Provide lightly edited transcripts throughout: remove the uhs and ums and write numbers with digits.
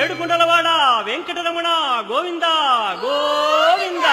ఏడుకుంటలవాడ వెంకటరమణ గోవింద గోవింద.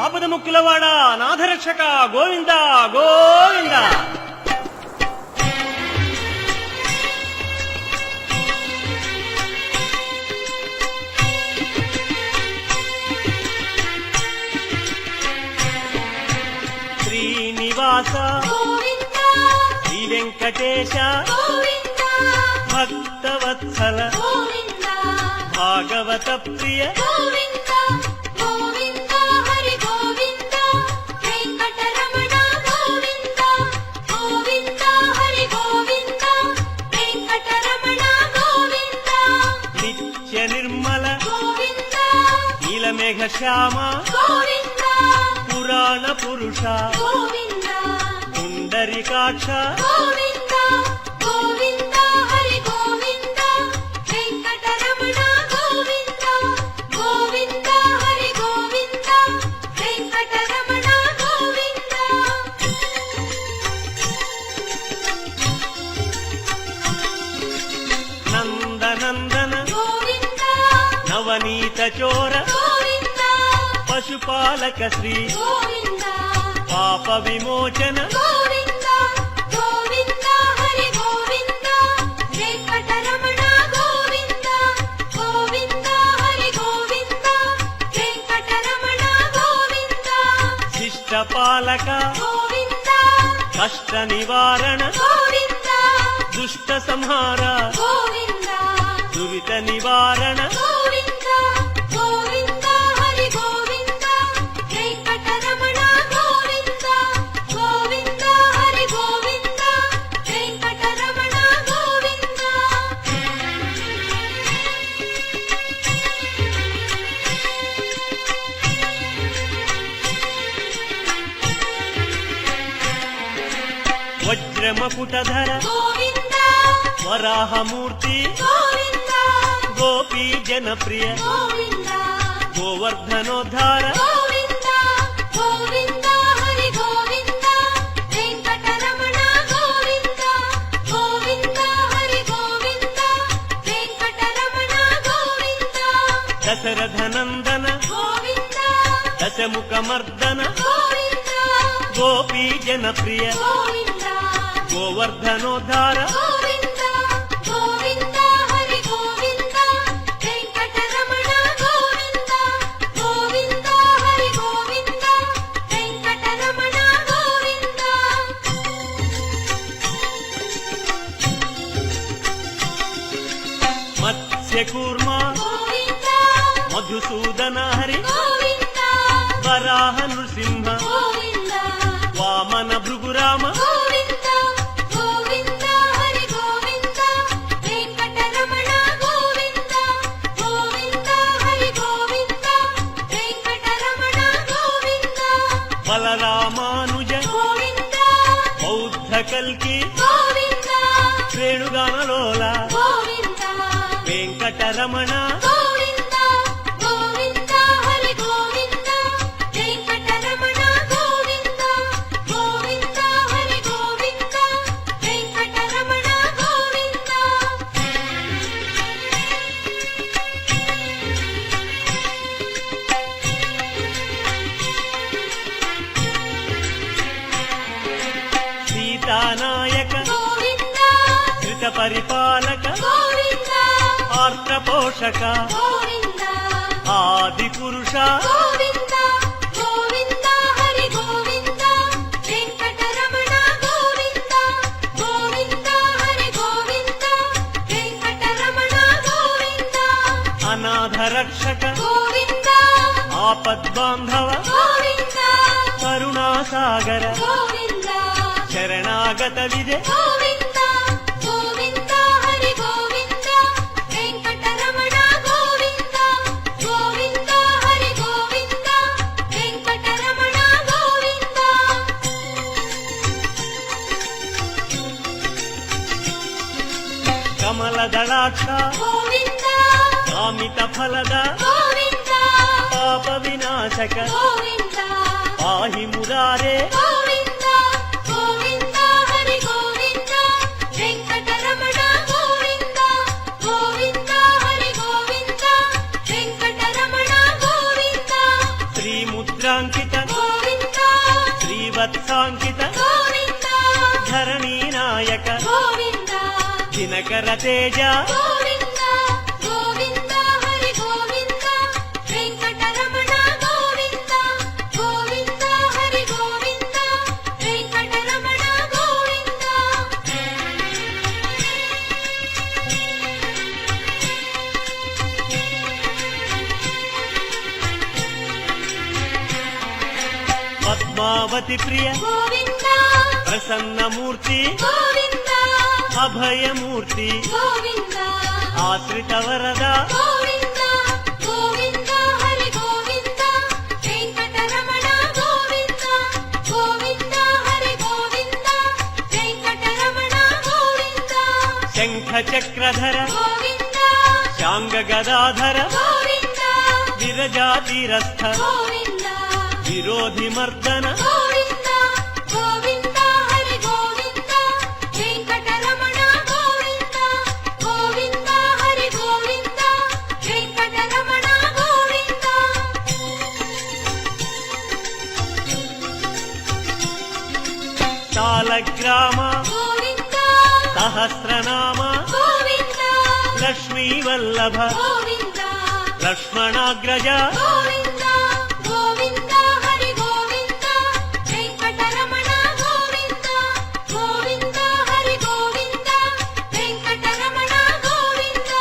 ఆపద ముక్కులవాడ నాథరక్షక గోవింద గోవింద. శ్రీనివాస శ్రీ వెంకటేశ భక్తవత్సల భాగవత ప్రియ నిత్య నిర్మల నీలమేఘ శ్యామ పురాణ పురుష పుండరీకాక్ష నందనందన నవనీత చోర పశుపాలక శ్రీ పాప విమోచన శిష్టపాలక కష్ట నివారణ దుష్ట సంహార దురిత నివారణ వజ్రమకుటధర వరాహమూర్తి గోపీ జనప్రియ గోవర్ధనోద్ధార దశరథనందన దశముఖమర్దన గోపీ జనప్రియ గోవర్ధనోద్ధార మత్స్యకూర్మ మధుసూదన హరి వరాహ నృసింహ వామన భృగురామ బలరామానుజ బౌద్ధ కల్కి రేణుగానలోల వెంకటరమణ సీతానాయక ధృత పరిపాలక ఆర్ద్ర పోషక ఆది పురుష అనాథ రక్షక ఆపద్బాంధవ కరుణాసాగర శరణాగత విజయ కమలదళాక్ష కామిత ఫలద పాప వినాశక పాహి మురారే వెంకటరమణ గోవింద గోవింద హరి గోవింద. సాంకిత గోవింద ధరణీ నాయక గోవింద దినకర తేజ గోవింద గోవింద హరి గోవింద వెంకటరమణ గోవింద గోవింద హరి గోవింద వెంకటరమణ గోవింద పద్మావతి ప్రియ గోవింద ప్రసన్నమూర్తి గోవింద అభయమూర్తి గోవింద ఆశ్రిత వరద గోవింద గోవింద హరి గోవింద వెంకటరమణ గోవింద గోవింద హరి గోవింద వెంకటరమణ గోవింద శంఖ చక్రధర గోవింద శాంగ గదాధర గోవింద విరజాతిరస్థ గోవింద విరోధి మర్దన గోవింద గోవింద హరి గోవింద వెంకటరమణ గోవింద గోవింద హరి గోవింద వెంకటరమణ గోవింద తాళగ్రామ గోవింద సహస్రనామ గోవింద లక్ష్మీ వల్లభ గోవింద లక్ష్మణాగ్రజ గోవింద గోవింద హరి గోవింద వెంకటరమణ గోవింద గోవింద హరి గోవింద వెంకటరమణ గోవింద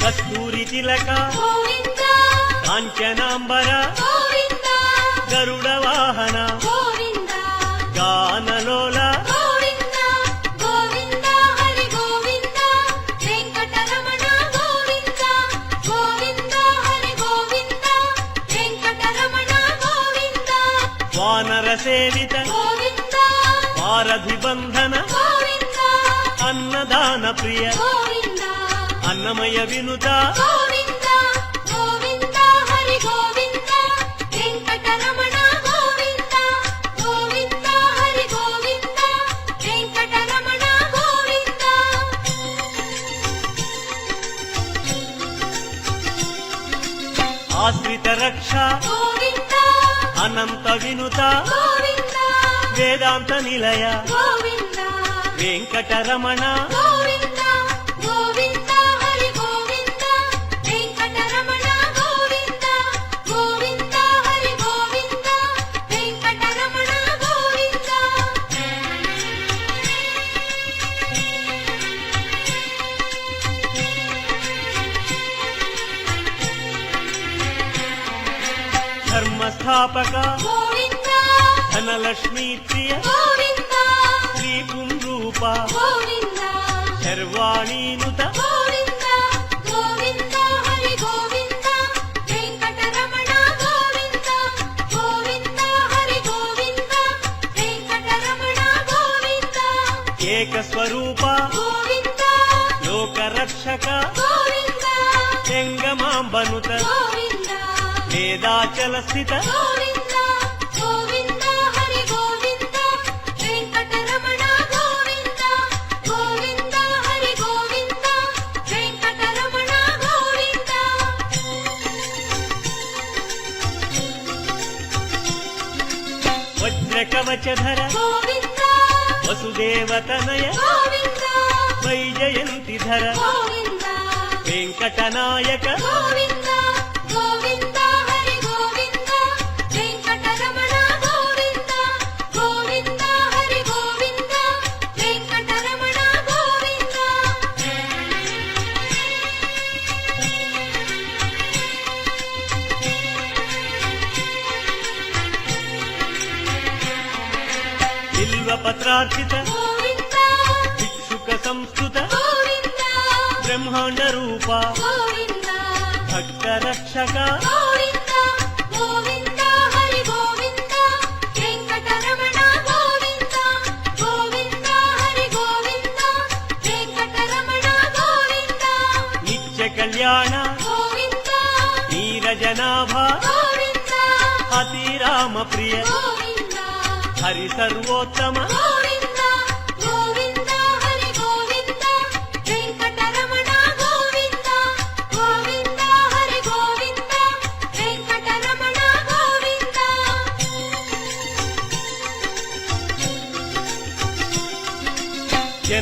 కస్తూరి తిలక గోవింద కాంచనాంబర గోవింద గరుడ వాహన గోవింద గానలోల గోవింద గోవింద హరి గోవింద వెంకటరమణ గోవింద గోవింద హరి గోవింద వెంకటరమణ గోవింద వానర సేవిత గోవింద వారధి బంధన గోవింద అన్నదాన ప్రియ గోవింద అన్నమయ వినుత గోవింద గోవింద హరి గోవింద వెంకటరమణ గోవింద గోవింద హరి గోవింద వెంకటరమణ గోవింద ఆశ్రిత రక్ష గోవింద అనంత వినుత గోవింద వేదాంత నిలయ గోవింద వెంకటరమణ గోవింద గోవింద హరి గోవింద వెంకటరమణ గోవింద గోవింద హరి గోవింద వెంకటరమణ గోవింద ధర్మస్థాపక గోవింద ధనలక్ష్మీ ప్రియ గోవింద శ్రీ పుంరూప గోవింద శర్వాణీనుత గోవింద గోవింద హరి గోవింద వెంకటరమణ గోవింద గోవింద హరి గోవింద వెంకటరమణ గోవింద ఏక స్వరూప గోవింద లోక రక్షక గోవింద జంగమాంబనుత గోవింద వేదాచల స్థిత గోవింద గోవింద హరి గోవింద వెంకటరమణ గోవింద గోవింద హరి గోవింద వెంకటరమణ గోవింద వజ్రకవచధర గోవింద వసుదేవతనయ గోవింద వైజయంతిధర గోవింద వెంకటనాయక గోవింద గోవింద హరి గోవింద వెంకటరమణ గోవింద గోవింద హరి గోవింద వెంకటరమణ గోవింద బిల్వపత్రార్చిత గోవింద భిక్షుక సంస్కృత గోవింద బ్రహ్మాండ రూప గోవింద భక్త రక్షక గోవింద గోవింద హరి గోవింద వెంకటరమణ గోవింద గోవింద హరి గోవింద వెంకటరమణ గోవింద నిత్య కళ్యాణ గోవింద నీరజనాభ గోవింద అతిరామ ప్రియ గోవింద హరి సర్వోత్తమ గోవింద గోవింద హరి గోవింద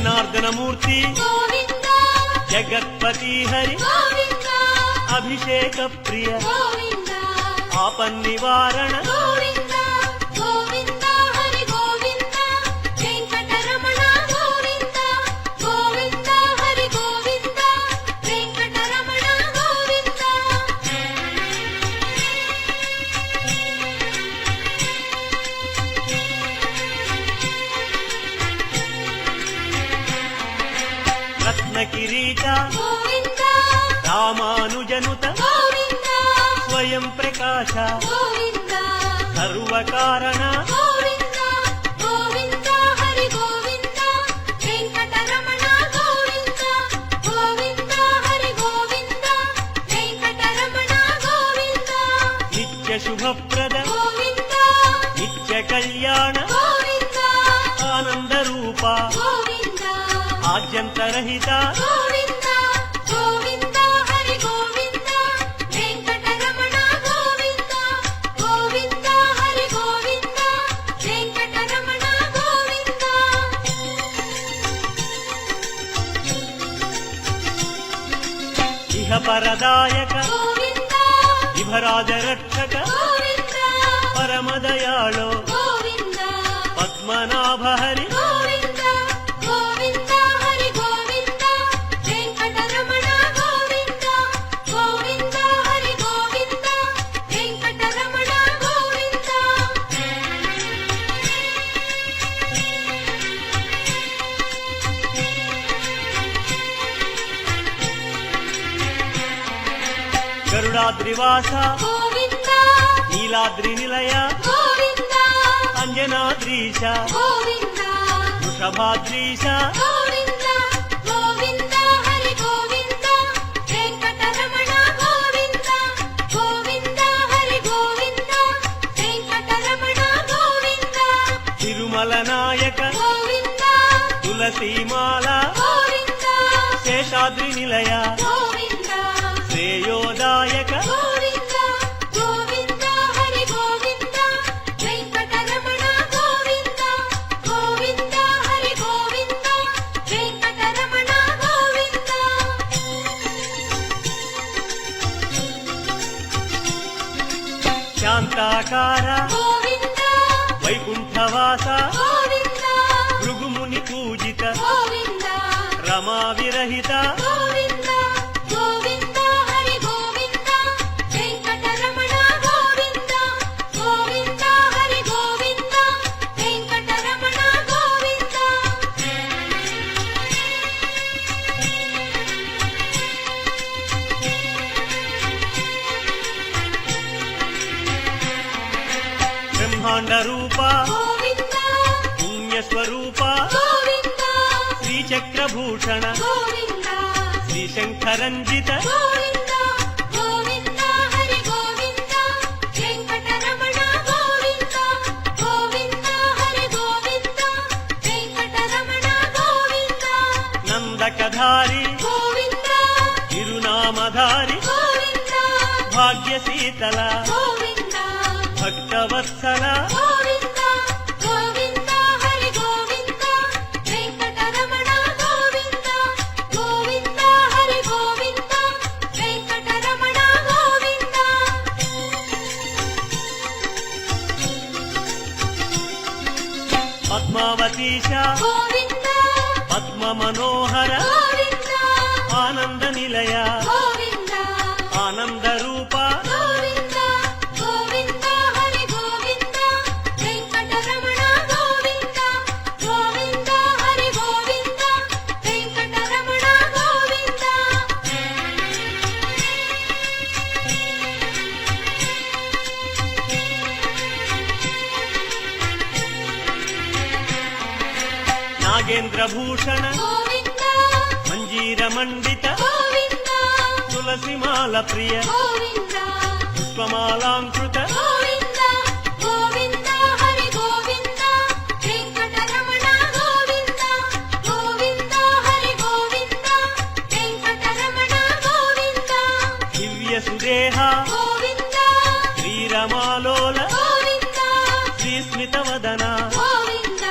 జనార్దన మూర్తి గోవింద జగత్పతి హరి గోవింద అభిషేక ప్రియ గోవింద ఆపన్నివారణ గోవింద గోవింద హరి గోవింద వెంకటరమణ గోవింద గోవింద హరి గోవింద వెంకటరమణ గోవింద రత్న కిరీట గోవింద రామానుజనుత గోవింద స్వయం ప్రకాశ గోవింద సర్వకారణ గోవింద గోవింద హరి గోవింద వెంకటరమణ గోవింద గోవింద హరి గోవింద వెంకటరమణ గోవింద నిత్య శుభప్రద గోవింద నిత్య కళ్యాణ గోవింద ఆనంద రూప గోవింద ఆద్యంతరహిత గోవింద గోవింద హరి గోవింద వెంకటరమణ గోవింద గోవింద హరి గోవింద వెంకటరమణ గోవింద ఇహ పరదాయక గోవింద ఇహరాజ రక్షక గోవింద పరమదయాళో గోవింద పద్మనాభ హరి గోవింద గోవింద హరి గోవింద వెంకటరమణ గోవింద గోవింద హరి గోవింద వెంకటరమణ గోవింద గరుడాద్రివాస గోవింద నీలాద్రి నిలయ గోవింద అంజనాద్రీశ గోవింద వృషభాద్రీశ గోవింద గోవింద హరి గోవింద వెంకటరమణ గోవింద గోవింద హరి గోవింద వెంకటరమణ గోవింద తిరుమల నాయక గోవింద తులసీమాల గోవింద శేషాద్రి నిలయ గోవింద శ్రేయోదాయక గోవింద గోవింద హరి గోవింద వెంకటరమణ గోవింద గోవింద హరి గోవింద వెంకటరమణ గోవింద శాంతాకార గోవింద వైకుంఠవాస గోవింద భృగుముని పూజిత గోవింద రమా విరహిత గోవింద గోవింద హరి గోవింద వెంకటరమణ గోవింద గోవింద హరి గోవింద వెంకటరమణ గోవింద బ్రహ్మాండ రూప గోవింద పుణ్యస్వరూప గోవింద శ్రీచక్రభూషణ గోవింద శ్రీశంకరంజిత గోవింద గోవింద హరి గోవింద వెంకటరమణ గోవింద గోవింద హరి గోవింద వెంకటరమణ గోవింద నందకధారి గోవింద తిరునామధారి గోవింద భాగ్య. భాగ్య శీతల గోవింద భక్తవత్సల గోవింద గోవింద హరి గోవింద వెంకటరమణ గోవింద గోవింద హరి గోవింద వెంకటరమణ గోవింద నందకధారి తిరునామధారి పద్మావతీశ గోవింద పద్మ మనోహర గోవింద ఆనంద నిలయ గోవింద ఆనంద రూప గోవింద గోవింద హరి గోవింద వెంకటరమణ గోవింద గోవింద హరి గోవింద వెంకటరమణ గోవింద నాగేంద్ర భూషణ గోవింద మంజీర మండిత గోవింద తులసిమాల ప్రియ గోవింద పుష్పమాలాంకృత గోవింద గోవింద హరి గోవింద వెంకటరమణ గోవింద గోవింద హరి గోవింద వెంకటరమణ గోవింద దివ్య సుదేహ గోవింద శ్రీరమాలోల గోవింద శ్రీస్మిత వదన గోవింద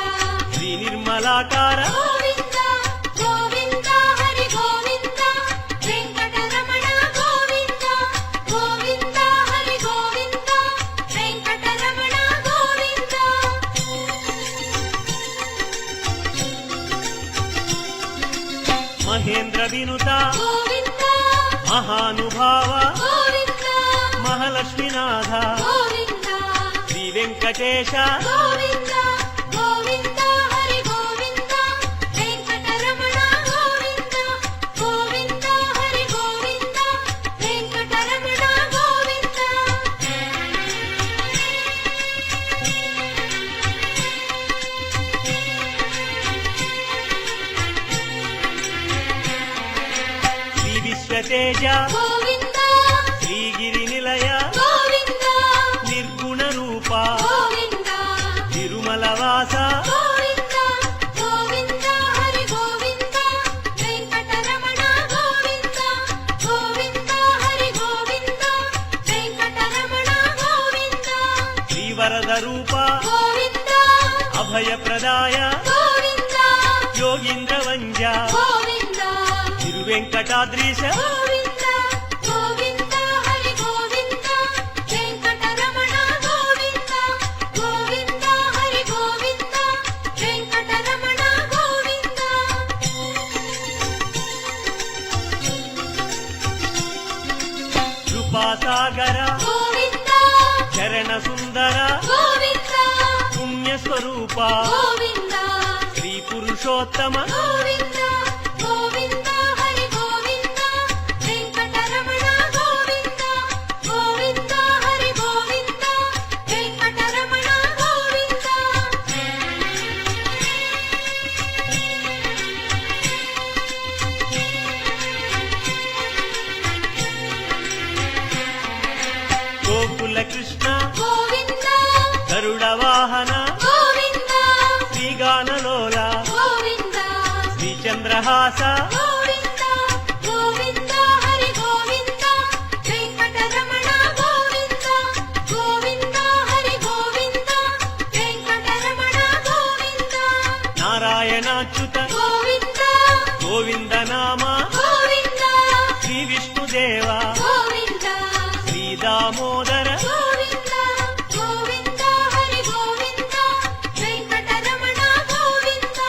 శ్రీ నిర్మలాకార గోవింద వినుత గోవింద మహానుభావ గోవింద మహాలక్ష్మీనాథ గోవింద శ్రీ వెంకటేశ గోవింద గోవింద హరి గోవింద వెంకటరమణ గోవింద గోవింద హరి గోవింద వెంకటరమణ గోవింద శ్రీ విశ్వతేజ గోవింద శ్రీగిరి నిలయ గోవింద నిర్గుణ రూప గోవింద తిరుమల వాస గోవింద గోవింద హరి గోవింద వెంకటరమణ గోవింద గోవింద హరి గోవింద వెంకటరమణ గోవింద శ్రీవరద రూప గోవింద అభయప్రదాయ గోవింద యోగీంద్ర వంజ గోవింద తిరువెంకటాద్రీశ గోవింద గోవింద హరి గోవింద వెంకటరమణ గోవింద గోవింద హరి గోవింద వెంకటరమణ గోవింద కృపాసాగర గోవింద చరణ సుందర గోవింద పుణ్యస్వరూప గోవింద శ్రీ పురుషోత్తమ గోవింద గోవింద హరి గోవింద వెంకటరమణ గోవింద గోవింద హరి గోవింద వెంకటరమణ గోవింద గోకుల కృష్ణ గోవింద గరుడ వాహన గోవింద శ్రీగానలోల గోవింద శ్రీచంద్రహాస గోవింద గోవింద హరి గోవింద వెంకటరమణ గోవింద గోవింద హరి గోవింద వెంకటరమణ గోవింద నారాయణాచ్యుత గోవింద గోవింద నామ గోవింద శ్రీ విష్ణుదేవ గోవింద శ్రీ దామోదర గోవింద గోవింద హరి గోవింద వెంకటరమణ గోవింద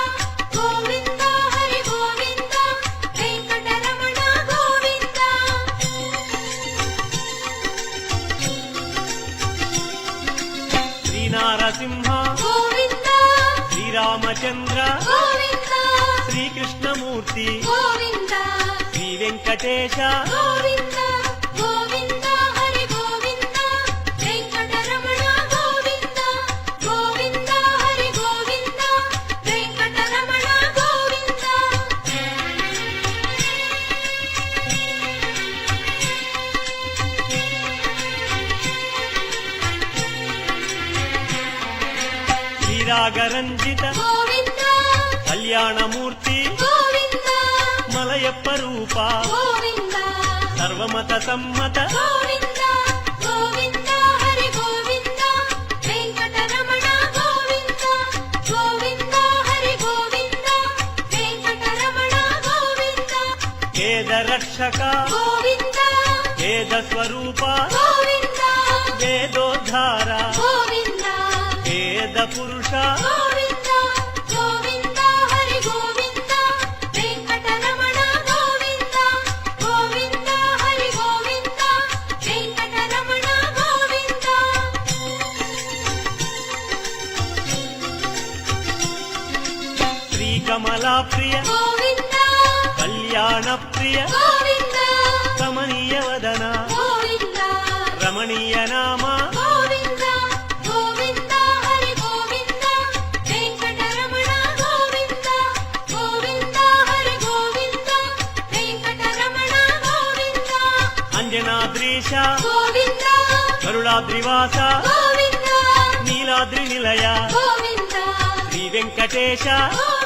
గోవింద హరి గోవింద వెంకటరమణ గోవింద శ్రీ నారసింహ గోవింద శ్రీరామచంద్ర గోవింద శ్రీకృష్ణమూర్తి గోవింద శ్రీ వెంకటేశ గోవింద గోవింద హరి గోవింద వెంకటరమణ గోవింద గోవింద హరి గోవింద వెంకటరమణ గోవింద శ్రీరాగరంజిత గోవింద కళ్యాణమూర్తి గోవింద మలయప్ప రూప గోవింద సర్వమత సమ్మత గోవింద గోవింద హరి గోవింద వెంకటరమణ గోవింద గోవింద హరి గోవింద వెంకటరమణ గోవింద వేద రక్షక గోవింద వేద స్వరూప గోవింద వేదోద్ధార గోవింద వేద పురుష గోవింద గోవింద హరి గోవింద వెంకటరమణ గోవింద గోవింద హరి గోవింద వెంకటరమణ గోవింద శ్రీకమలా ప్రియ గోవింద కళ్యాణ ప్రియ గోవింద కమనీయ వదన గోవింద రమణీయ నామ గోవింద గోవింద హరి గోవింద వెంకటరమణ గోవింద గోవింద హరి గోవింద వెంకటరమణ గోవింద అంజనాద్రీశ గోవింద గరుడాద్రివాస గోవింద నీలాద్రి నిలయ గోవింద శ్రీ వెంకటేశ గోవింద